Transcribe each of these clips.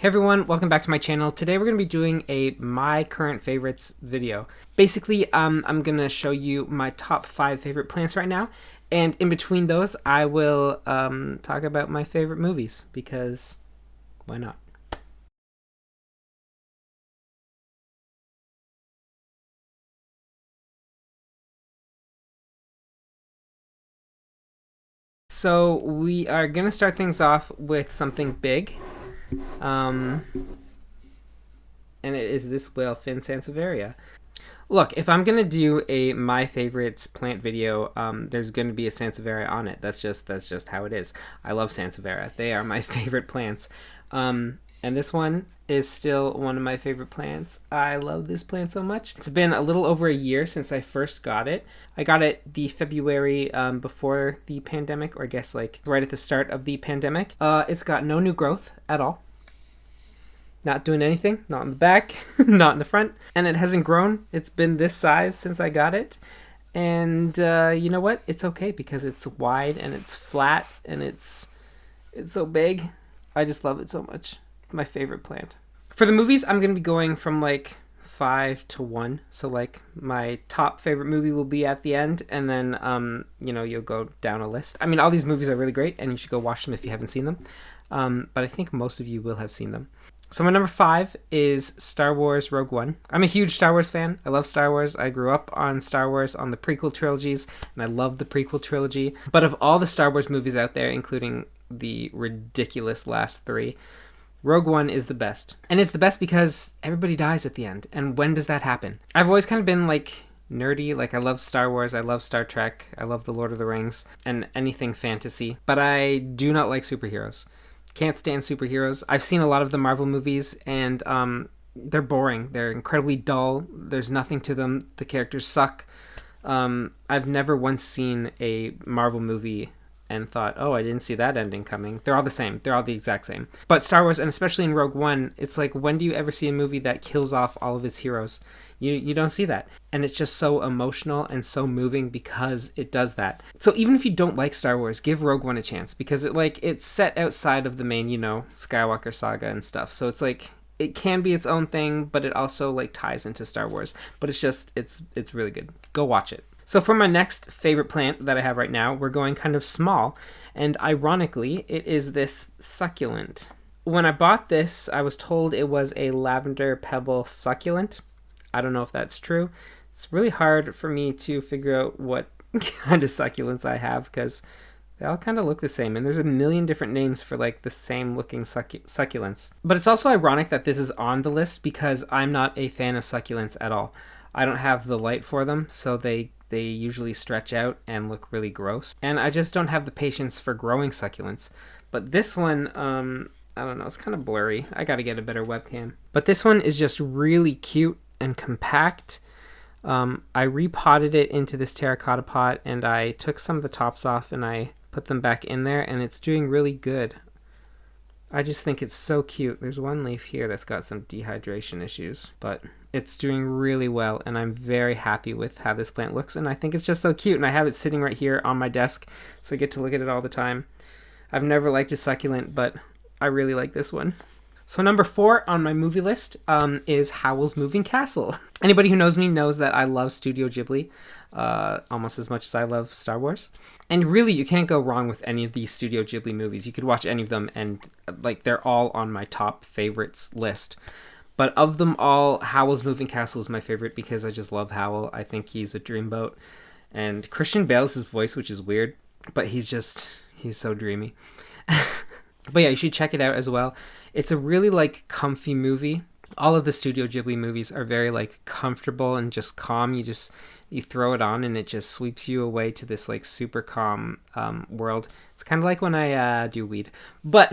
Hey everyone, welcome back to my channel. Today we're going to be doing a my current favorites video. Basically, I'm going to show you my top 5 favorite plants right now, and in between those I will talk about my favorite movies, because why not? So we are going to start things off with something big, um, and it is this whale fin sansevieria. Look, if I'm gonna do a my favorites plant video, there's gonna be a sansevieria on it. That's just how it is. I love sansevieria. They are my favorite plants, and this one is still one of my favorite plants. I love this plant so much. It's been a little over a year since I first got it. I got it the February before the pandemic, or I guess like right at the start of the pandemic. It's got no new growth at all. Not doing anything, not in the back, not in the front, and it hasn't grown. It's been this size since I got it, and you know what? It's okay because it's wide and it's flat and it's so big. I just love it so much. My favorite plant. For the movies, I'm gonna be going from like 5 to 1. So like my top favorite movie will be at the end, and then you'll go down a list. I mean, all these movies are really great, and you should go watch them if you haven't seen them. But I think most of you will have seen them. So my number 5 is Star Wars Rogue One. I'm a huge Star Wars fan. I love Star Wars. I grew up on Star Wars, on the prequel trilogies, and I love the prequel trilogy. But of all the Star Wars movies out there, including the ridiculous last 3, Rogue One is the best. And it's the best because everybody dies at the end. And when does that happen? I've always kind of been like nerdy. Like, I love Star Wars, I love Star Trek, I love The Lord of the Rings, and anything fantasy. But I do not like superheroes. Can't stand superheroes. I've seen a lot of the Marvel movies, and they're boring. They're incredibly dull. There's nothing to them. The characters suck. I've never once seen a Marvel movie and thought, oh, I didn't see that ending coming. They're all the same. They're all the exact same. But Star Wars, and especially in Rogue One, it's like, when do you ever see a movie that kills off all of its heroes? You don't see that. And it's just so emotional and so moving because it does that. So even if you don't like Star Wars, give Rogue One a chance, because it's set outside of the main, Skywalker saga and stuff. So it's like, it can be its own thing, but it also like ties into Star Wars. But it's really good. Go watch it. So for my next favorite plant that I have right now, we're going kind of small, and ironically, it is this succulent. When I bought this, I was told it was a lavender pebble succulent. I don't know if that's true. It's really hard for me to figure out what kind of succulents I have, because they all kind of look the same, and there's a million different names for like the same looking succulents. But it's also ironic that this is on the list, because I'm not a fan of succulents at all. I don't have the light for them, so they usually stretch out and look really gross. And I just don't have the patience for growing succulents. But this one, I don't know, it's kind of blurry. I gotta get a better webcam. But this one is just really cute and compact. I repotted it into this terracotta pot, and I took some of the tops off and I put them back in there, and it's doing really good. I just think it's so cute. There's one leaf here that's got some dehydration issues, but it's doing really well, and I'm very happy with how this plant looks, and I think it's just so cute, and I have it sitting right here on my desk, so I get to look at it all the time. I've never liked a succulent, but I really like this one. So number 4 on my movie list is Howl's Moving Castle. Anybody who knows me knows that I love Studio Ghibli almost as much as I love Star Wars. And really, you can't go wrong with any of these Studio Ghibli movies. You could watch any of them, and like, they're all on my top favorites list. But of them all, Howl's Moving Castle is my favorite because I just love Howl. I think he's a dreamboat. And Christian Bale's his voice, which is weird, but he's so dreamy. But yeah, you should check it out as well. It's a really like comfy movie. All of the Studio Ghibli movies are very like comfortable and just calm. You throw it on and it just sweeps you away to this like super calm world. It's kind of like when I do weed, but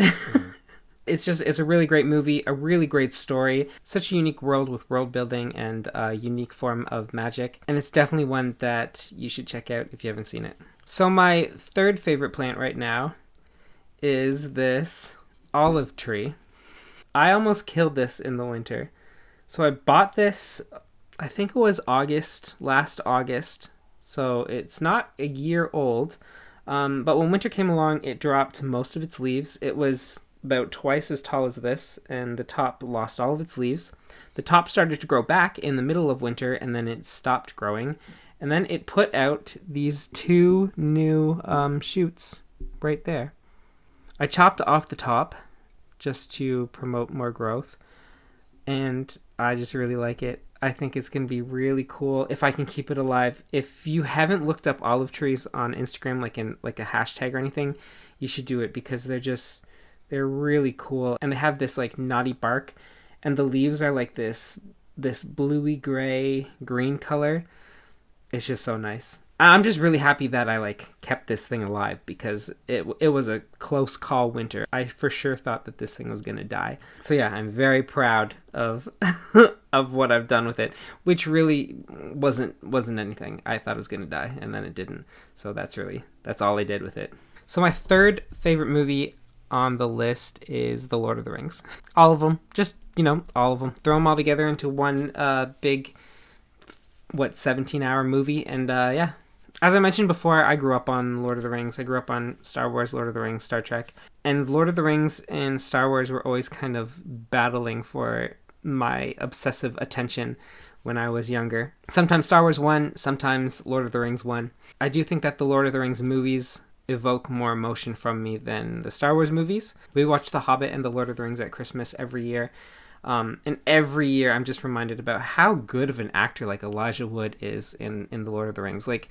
it's a really great movie, a really great story, such a unique world with world building and a unique form of magic. And it's definitely one that you should check out if you haven't seen it. So my third favorite plant right now is this olive tree. I almost killed this in the winter. So I bought this, I think it was last August. So it's not a year old. But when winter came along, it dropped most of its leaves. It was about twice as tall as this, and the top lost all of its leaves. The top started to grow back in the middle of winter, and then it stopped growing. And then it put out these two new shoots right there. I chopped off the top just to promote more growth, and I just really like it. I think it's going to be really cool if I can keep it alive. If you haven't looked up olive trees on Instagram, like a hashtag or anything, you should do it, because they're really cool, and they have this like knotty bark, and the leaves are like this bluey gray green color. It's just so nice. I'm just really happy that I like kept this thing alive, because it was a close call winter. I for sure thought that this thing was gonna die. So yeah, I'm very proud of of what I've done with it, which really wasn't anything. I thought it was gonna die, and then it didn't. So that's all I did with it. So my third favorite movie on the list is The Lord of the Rings. All of them, just all of them. Throw them all together into one big 17-hour movie, and yeah. As I mentioned before, I grew up on Lord of the Rings. I grew up on Star Wars, Lord of the Rings, Star Trek. And Lord of the Rings and Star Wars were always kind of battling for my obsessive attention when I was younger. Sometimes Star Wars won, sometimes Lord of the Rings won. I do think that the Lord of the Rings movies evoke more emotion from me than the Star Wars movies. We watch The Hobbit and the Lord of the Rings at Christmas every year. And every year I'm just reminded about how good of an actor like Elijah Wood is in The Lord of the Rings. Like,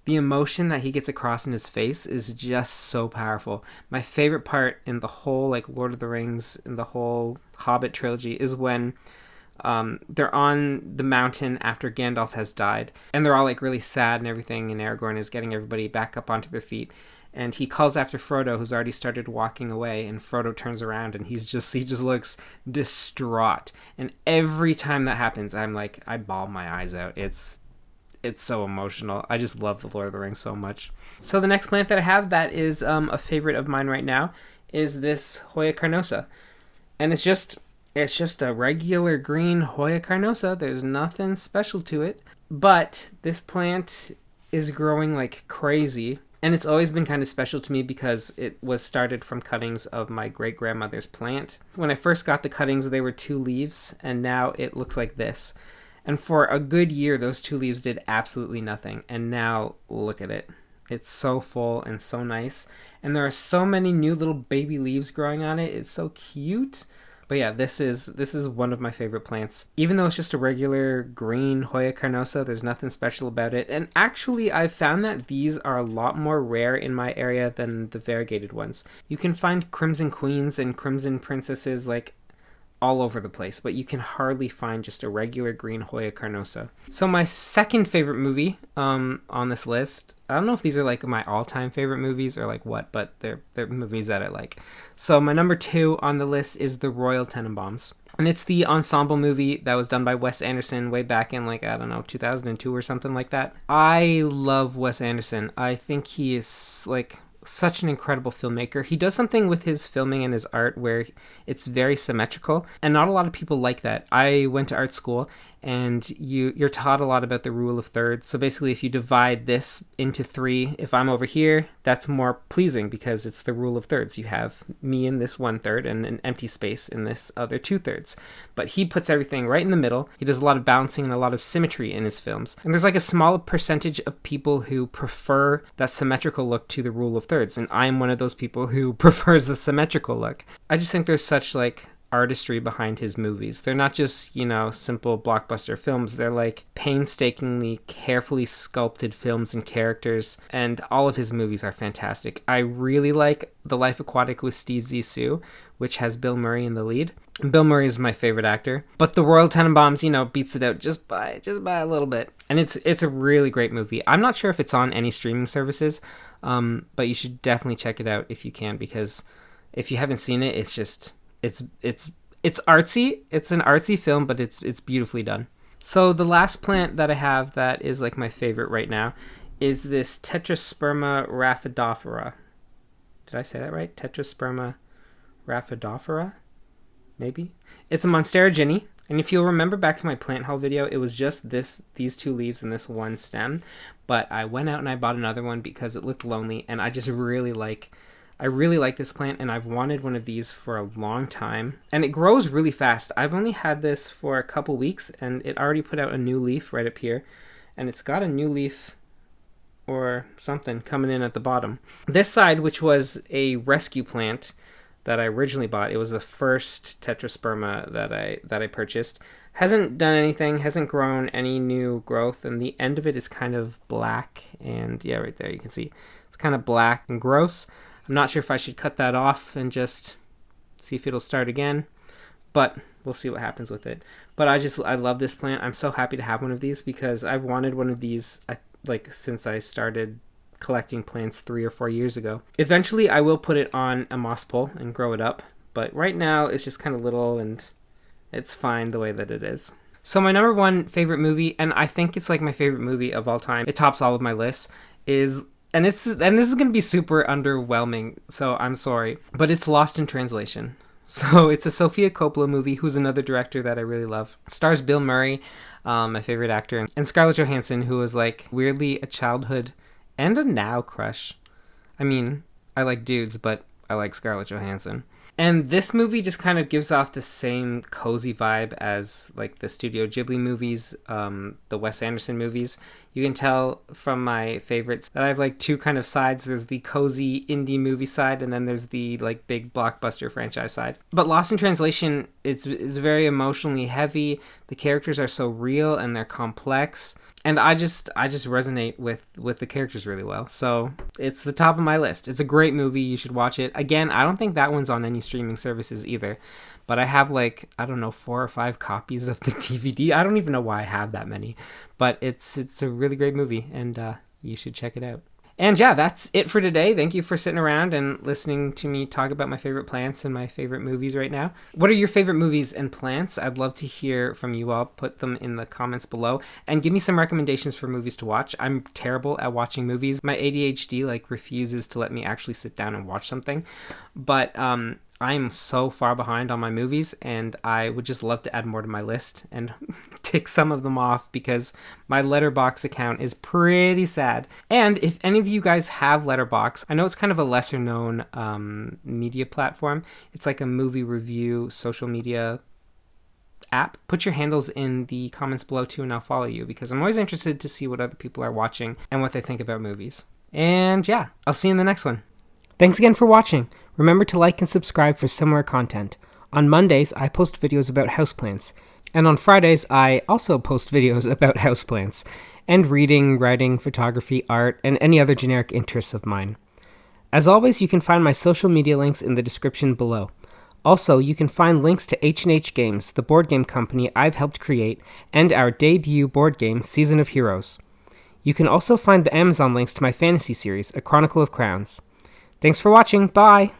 the emotion that he gets across in his face is just so powerful. My favorite part in the whole like Lord of the Rings and the whole Hobbit trilogy is when they're on the mountain after Gandalf has died, and they're all like really sad and everything, and Aragorn is getting everybody back up onto their feet, and he calls after Frodo, who's already started walking away, and Frodo turns around and he just looks distraught. And every time that happens, I bawl my eyes out. It's so emotional. I just love The Lord of the Rings so much. So the next plant that I have that is a favorite of mine right now is this Hoya carnosa. And it's just a regular green Hoya carnosa. There's nothing special to it. But this plant is growing like crazy. And it's always been kind of special to me because it was started from cuttings of my great-grandmother's plant. When I first got the cuttings, they were 2 leaves, and now it looks like this. And for a good year, those 2 leaves did absolutely nothing. And now, look at it. It's so full and so nice. And there are so many new little baby leaves growing on it. It's so cute. But yeah, this is one of my favorite plants. Even though it's just a regular green Hoya carnosa, there's nothing special about it. And actually, I've found that these are a lot more rare in my area than the variegated ones. You can find Crimson Queens and Crimson Princesses like all over the place, but you can hardly find just a regular green Hoya carnosa. So my second favorite movie on this list, I don't know if these are like my all-time favorite movies or like what, but they're movies that I like. So my number 2 on the list is The Royal Tenenbaums. And it's the ensemble movie that was done by Wes Anderson way back in 2002 or something like that. I love Wes Anderson. I think he is like such an incredible filmmaker. He does something with his filming and his art where it's very symmetrical, and not a lot of people like that. I went to art school, and you're taught a lot about the rule of thirds. So basically, if you divide this into 3, if I'm over here, that's more pleasing because it's the rule of thirds. You have me in this 1/3 and an empty space in this other 2/3. But he puts everything right in the middle. He does a lot of balancing and a lot of symmetry in his films. And there's like a small percentage of people who prefer that symmetrical look to the rule of thirds. And I'm one of those people who prefers the symmetrical look. I just think there's such like artistry behind his movies. They're not just, simple blockbuster films. They're like painstakingly, carefully sculpted films and characters, and all of his movies are fantastic. I really like The Life Aquatic with Steve Zissou, which has Bill Murray in the lead. Bill Murray is my favorite actor, but The Royal Tenenbaums, beats it out just by a little bit. And it's a really great movie. I'm not sure if it's on any streaming services, but you should definitely check it out if you can, because if you haven't seen it, it's artsy. It's an artsy film, but it's beautifully done. So the last plant that I have that is like my favorite right now is this Tetrasperma rhaphidophora. Did I say that right? Tetrasperma rhaphidophora? Maybe? It's a Monstera ginny. And if you'll remember back to my plant haul video, it was just these 2 leaves and this 1 stem. But I went out and I bought another one because it looked lonely, and I just really like I really like this plant, and I've wanted one of these for a long time. And it grows really fast. I've only had this for a couple weeks, and it already put out a new leaf right up here. And it's got a new leaf or something coming in at the bottom. This side, which was a rescue plant that I originally bought, it was the first Tetrasperma that I purchased, hasn't done anything, hasn't grown any new growth, and the end of it is kind of black, and yeah, right there you can see it's kind of black and gross. I'm not sure if I should cut that off and just see if it'll start again, but we'll see what happens with it. But I love this plant. I'm so happy to have one of these because I've wanted one of these since I started collecting plants 3 or 4 years ago. Eventually I will put it on a moss pole and grow it up, but right now it's just kind of little and it's fine the way that it is. So my number one favorite movie, and I think it's like my favorite movie of all time, it tops all of my lists, is this is going to be super underwhelming, so I'm sorry, but it's Lost in Translation. So it's a Sofia Coppola movie, who's another director that I really love. Stars Bill Murray, my favorite actor, and Scarlett Johansson, who was like weirdly a childhood and a now crush. I mean, I like dudes, but I like Scarlett Johansson. And this movie just kind of gives off the same cozy vibe as like the Studio Ghibli movies, the Wes Anderson movies. You can tell from my favorites that I have like two kind of sides. There's the cozy indie movie side, and then there's the like big blockbuster franchise side. But Lost in Translation is very emotionally heavy. The characters are so real and they're complex. And I just resonate with the characters really well. So it's the top of my list. It's a great movie. You should watch it. Again, I don't think that one's on any streaming services either. But I have 4 or 5 copies of the DVD. I don't even know why I have that many. But it's a really great movie, and you should check it out. And yeah, that's it for today. Thank you for sitting around and listening to me talk about my favorite plants and my favorite movies right now. What are your favorite movies and plants? I'd love to hear from you all. Put them in the comments below and give me some recommendations for movies to watch. I'm terrible at watching movies. My ADHD refuses to let me actually sit down and watch something. But I'm so far behind on my movies, and I would just love to add more to my list and tick some of them off because my Letterboxd account is pretty sad. And if any of you guys have Letterboxd, I know it's kind of a lesser known media platform. It's like a movie review social media app. Put your handles in the comments below too, and I'll follow you because I'm always interested to see what other people are watching and what they think about movies. And yeah, I'll see you in the next one. Thanks again for watching. Remember to like and subscribe for similar content. On Mondays, I post videos about houseplants. And on Fridays, I also post videos about houseplants. And reading, writing, photography, art, and any other generic interests of mine. As always, you can find my social media links in the description below. Also, you can find links to H&H Games, the board game company I've helped create, and our debut board game, Season of Heroes. You can also find the Amazon links to my fantasy series, A Chronicle of Crowns. Thanks for watching. Bye!